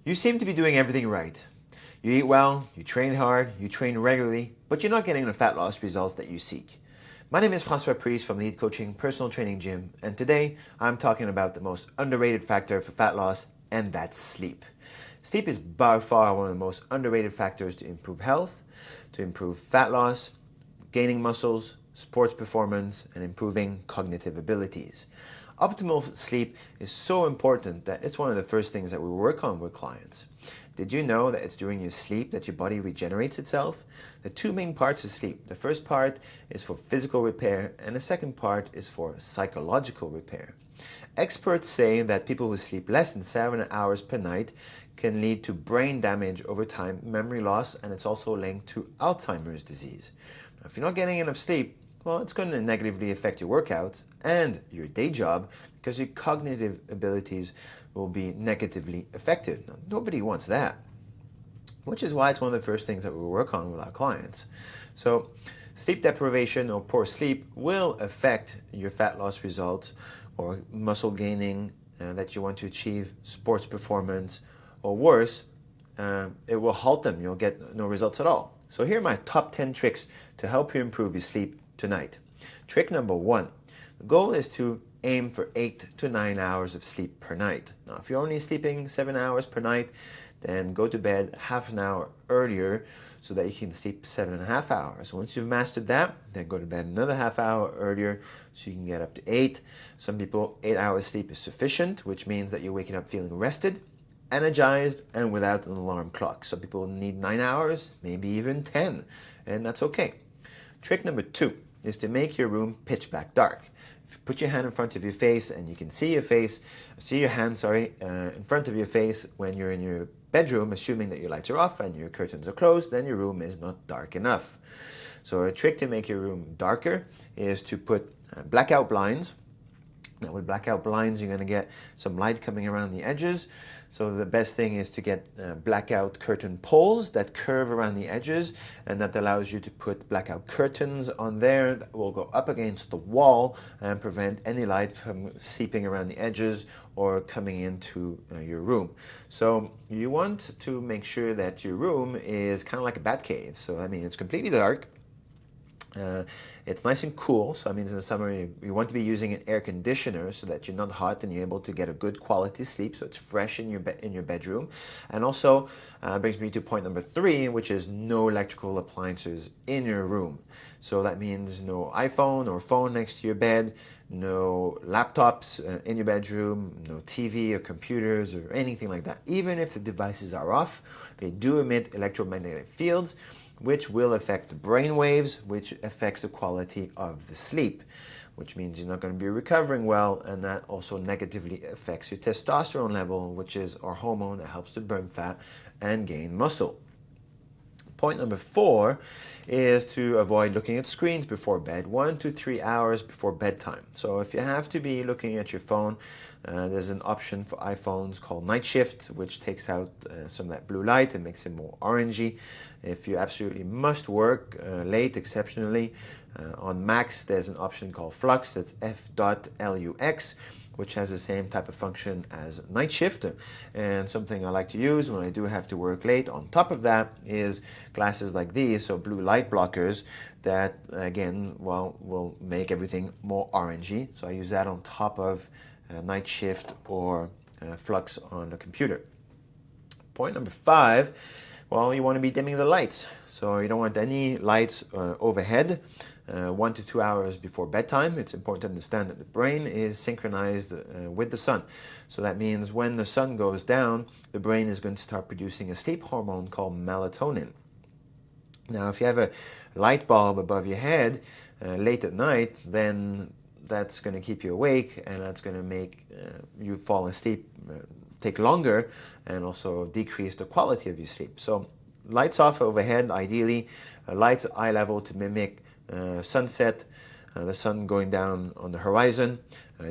You seem to be doing everything right. You eat well, you train hard, you train regularly, but you're not getting the fat loss results that you seek. My name is François Priest from Lead Coaching Personal Training Gym, and today I'm talking about the most underrated factor for fat loss, and that's sleep. Sleep is by far one of the most underrated factors to improve health, to improve fat loss, gaining muscles, sports performance, and improving cognitive abilities. Optimal sleep is so important that it's one of the first things that we work on with clients. Did you know that it's during your sleep that your body regenerates itself? The two main parts of sleep. The first part is for physical repair, and the second part is for psychological repair. Experts say that people who sleep less than 7 hours per night can lead to brain damage over time, memory loss, and it's also linked to Alzheimer's disease. Now, if you're not getting enough sleep, well, it's going to negatively affect your workouts and your day job because your cognitive abilities will be negatively affected. Now, nobody wants that, which is why it's one of the first things that we work on with our clients. So sleep deprivation or poor sleep will affect your fat loss results or muscle gaining that you want to achieve, sports performance, or worse, it will halt them. You'll get no results at all. So here are my top 10 tricks to help you improve your sleep tonight. Trick number 1. The goal is to aim for 8 to 9 hours of sleep per night. Now, if you're only sleeping 7 hours per night, then go to bed half an hour earlier so that you can sleep 7.5 hours. Once you've mastered that, then go to bed another half hour earlier so you can get up to 8. Some people, 8 hours sleep is sufficient, which means that you're waking up feeling rested, energized, and without an alarm clock. Some people need 9 hours, maybe even 10, and that's okay. Trick number 2 is to make your room pitch black dark. If you put your hand in front of your face and you can see your hand in front of your face when you're in your bedroom, assuming that your lights are off and your curtains are closed, then your room is not dark enough. So a trick to make your room darker is to put blackout blinds. Now with blackout blinds, you're going to get some light coming around the edges. So the best thing is to get blackout curtain poles that curve around the edges, and that allows you to put blackout curtains on there that will go up against the wall and prevent any light from seeping around the edges or coming into your room. So you want to make sure that your room is kind of like a bat cave. So I mean, it's completely dark. It's nice and cool, so that means in the summer you want to be using an air conditioner so that you're not hot and you're able to get a good quality sleep, so it's fresh in your bedroom. And also brings me to point number 3, which is no electrical appliances in your room. So that means no iPhone or phone next to your bed, no laptops in your bedroom, no TV or computers or anything like that. Even if the devices are off, they do emit electromagnetic fields, which will affect the brain waves, which affects the quality of the sleep, which means you're not going to be recovering well, and that also negatively affects your testosterone level, which is our hormone that helps to burn fat and gain muscle. Point number 4 is to avoid looking at screens before bed, 1 to 3 hours before bedtime. So if you have to be looking at your phone, there's an option for iPhones called Night Shift, which takes out some of that blue light and makes it more orangey. If you absolutely must work late, exceptionally, on Macs, there's an option called Flux, that's F.LUX, which has the same type of function as Night Shift. And something I like to use when I do have to work late on top of that is glasses like these, so blue light blockers that, again, well, will make everything more orangey. So I use that on top of Night Shift or Flux on the computer. Point number 5, well, you want to be dimming the lights. So you don't want any lights overhead 1 to 2 hours before bedtime. It's important to understand that the brain is synchronized with the sun. So that means when the sun goes down, the brain is going to start producing a sleep hormone called melatonin. Now, if you have a light bulb above your head late at night, then that's going to keep you awake, and that's going to make you fall asleep take longer and also decrease the quality of your sleep. So lights off overhead, ideally, lights at eye level to mimic sunset, the sun going down on the horizon.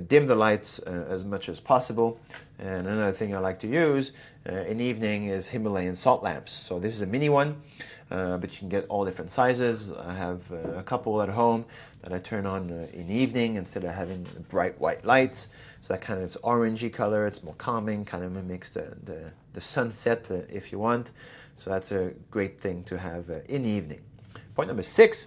Dim the lights as much as possible. And another thing I like to use in the evening is Himalayan salt lamps. So this is a mini one, but you can get all different sizes. I have a couple at home that I turn on in the evening instead of having bright white lights. So that kind of, it's orangey color, it's more calming, kind of mimics the sunset if you want. So that's a great thing to have in the evening. Point number 6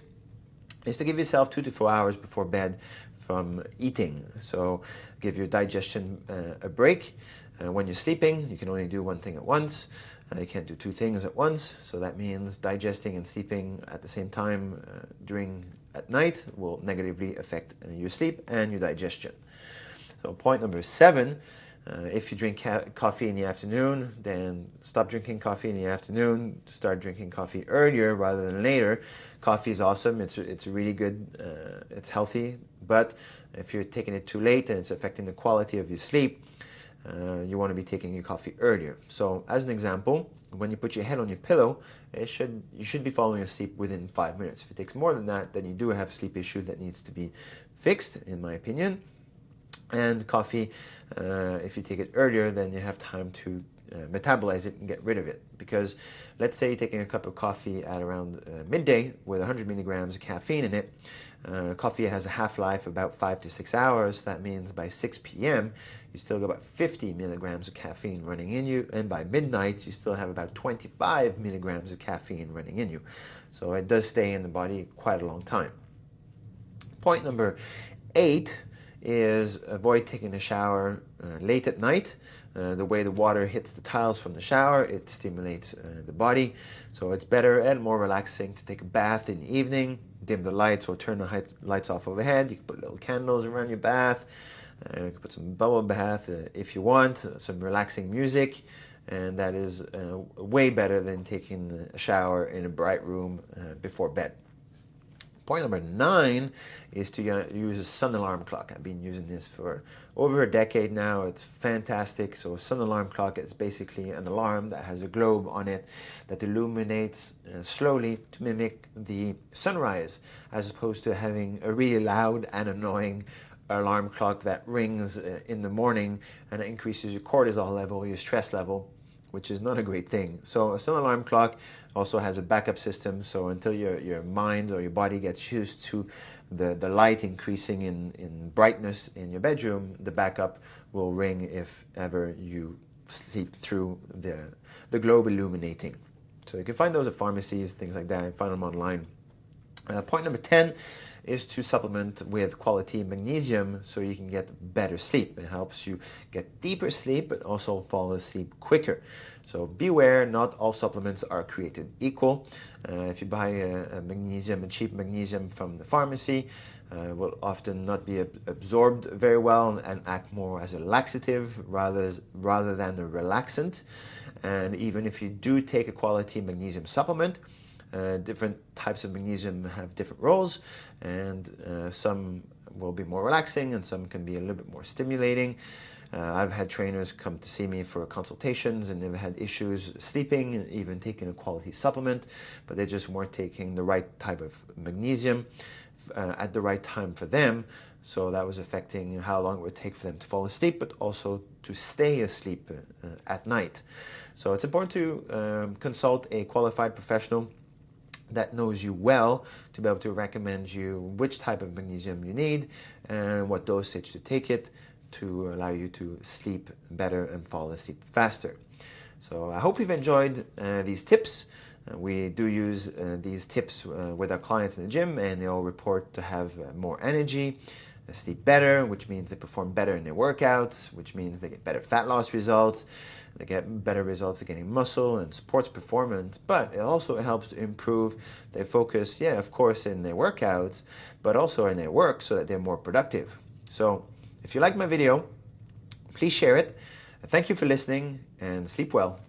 is to give yourself 2 to 4 hours before bed from eating. So give your digestion a break. When you're sleeping, you can only do one thing at once. You can't do 2 things at once. So that means digesting and sleeping at the same time at night will negatively affect your sleep and your digestion. So point number 7, if you drink coffee in the afternoon, then stop drinking coffee in the afternoon. Start drinking coffee earlier rather than later. Coffee is awesome. It's really good. It's healthy. But if you're taking it too late and it's affecting the quality of your sleep, you want to be taking your coffee earlier. So as an example, when you put your head on your pillow, you should be falling asleep within 5 minutes. If it takes more than that, then you do have a sleep issue that needs to be fixed, in my opinion. And coffee, if you take it earlier, then you have time to metabolize it and get rid of it. Because let's say you're taking a cup of coffee at around midday with 100 milligrams of caffeine in it. Coffee has a half-life of about 5 to 6 hours. That means by 6 p.m. you still got about 50 milligrams of caffeine running in you, and by midnight you still have about 25 milligrams of caffeine running in you. So it does stay in the body quite a long time. Point number 8 is avoid taking a shower late at night. The way the water hits the tiles from the shower, it stimulates the body. So it's better and more relaxing to take a bath in the evening, dim the lights or turn the lights off overhead. You can put little candles around your bath. You can put some bubble bath if you want, some relaxing music. And that is way better than taking a shower in a bright room before bed. Point number 9 is to use a sun alarm clock. I've been using this for over a decade now. It's fantastic. So a sun alarm clock is basically an alarm that has a globe on it that illuminates slowly to mimic the sunrise, as opposed to having a really loud and annoying alarm clock that rings in the morning and it increases your cortisol level, your stress level, which is not a great thing. So a sun alarm clock also has a backup system, so until your mind or your body gets used to the light increasing in brightness in your bedroom, the backup will ring if ever you sleep through the globe illuminating. So you can find those at pharmacies, things like that, and find them online. Point number 10 is to supplement with quality magnesium so you can get better sleep. It helps you get deeper sleep, but also fall asleep quicker. So beware, not all supplements are created equal. If you buy a cheap magnesium from the pharmacy, will often not be absorbed very well and act more as a laxative rather than a relaxant. And even if you do take a quality magnesium supplement, different types of magnesium have different roles, and some will be more relaxing and some can be a little bit more stimulating. I've had trainers come to see me for consultations and they've had issues sleeping and even taking a quality supplement, but they just weren't taking the right type of magnesium at the right time for them. So that was affecting how long it would take for them to fall asleep, but also to stay asleep at night. So it's important to consult a qualified professional that knows you well to be able to recommend you which type of magnesium you need and what dosage to take it to allow you to sleep better and fall asleep faster. So I hope you've enjoyed these tips. We do use these tips with our clients in the gym, and they all report to have more energy, sleep better, which means they perform better in their workouts, which means they get better fat loss results. They get better results at getting muscle and sports performance, but it also helps to improve their focus, yeah, of course, in their workouts, but also in their work so that they're more productive. So if you like my video, please share it. Thank you for listening and sleep well.